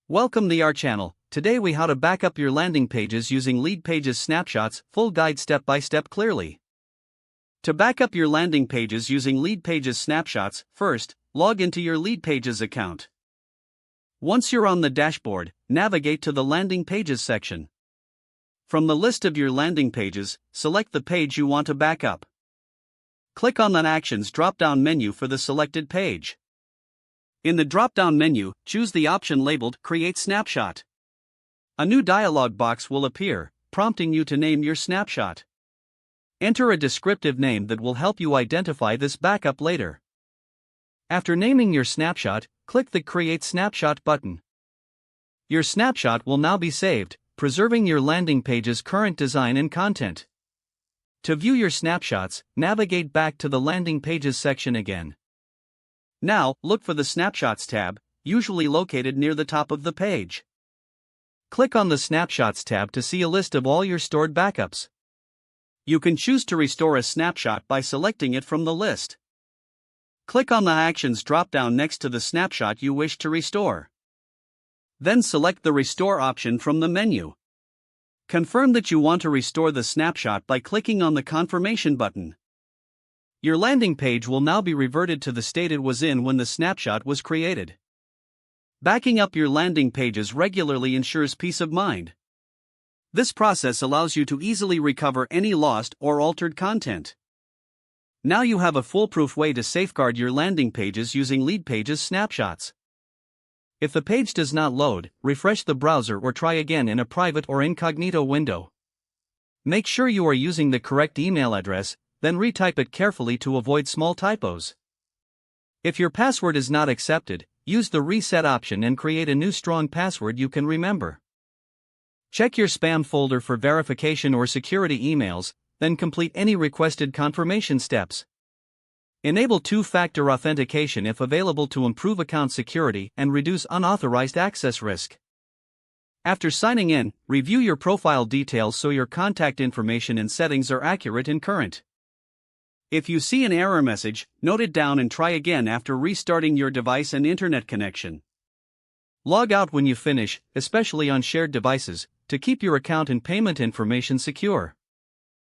Welcome to our channel. Today we how to back up your landing pages using Leadpages snapshots, full guide step by step clearly. To back up your landing pages using Leadpages snapshots, first, log into your Leadpages account. Once you're on the dashboard, navigate to the landing pages section. From the list of your landing pages, select the page you want to back up. Click on the Actions drop-down menu for the selected page. In the drop-down menu, choose the option labeled Create Snapshot. A new dialog box will appear, prompting you to name your snapshot. Enter a descriptive name that will help you identify this backup later. After naming your snapshot, click the Create Snapshot button. Your snapshot will now be saved, preserving your landing page's current design and content. To view your snapshots, navigate back to the Landing Pages section again. Now, look for the Snapshots tab, usually located near the top of the page. Click on the Snapshots tab to see a list of all your stored backups. You can choose to restore a snapshot by selecting it from the list. Click on the Actions drop-down next to the snapshot you wish to restore. Then select the Restore option from the menu. Confirm that you want to restore the snapshot by clicking on the Confirmation button. Your landing page will now be reverted to the state it was in when the snapshot was created. Backing up your landing pages regularly ensures peace of mind. This process allows you to easily recover any lost or altered content. Now you have a foolproof way to safeguard your landing pages using Leadpages snapshots. If the page does not load, refresh the browser or try again in a private or incognito window. Make sure you are using the correct email address, then retype it carefully to avoid small typos. If your password is not accepted, use the Reset option and create a new strong password you can remember. Check your spam folder for verification or security emails, then complete any requested confirmation steps. Enable two-factor authentication if available to improve account security and reduce unauthorized access risk. After signing in, review your profile details so your contact information and settings are accurate and current. If you see an error message, note it down and try again after restarting your device and internet connection. Log out when you finish, especially on shared devices, to keep your account and payment information secure.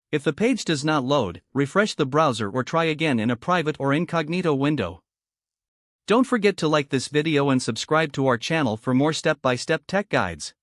If the page does not load, refresh the browser or try again in a private or incognito window. Don't forget to like this video and subscribe to our channel for more step-by-step tech guides.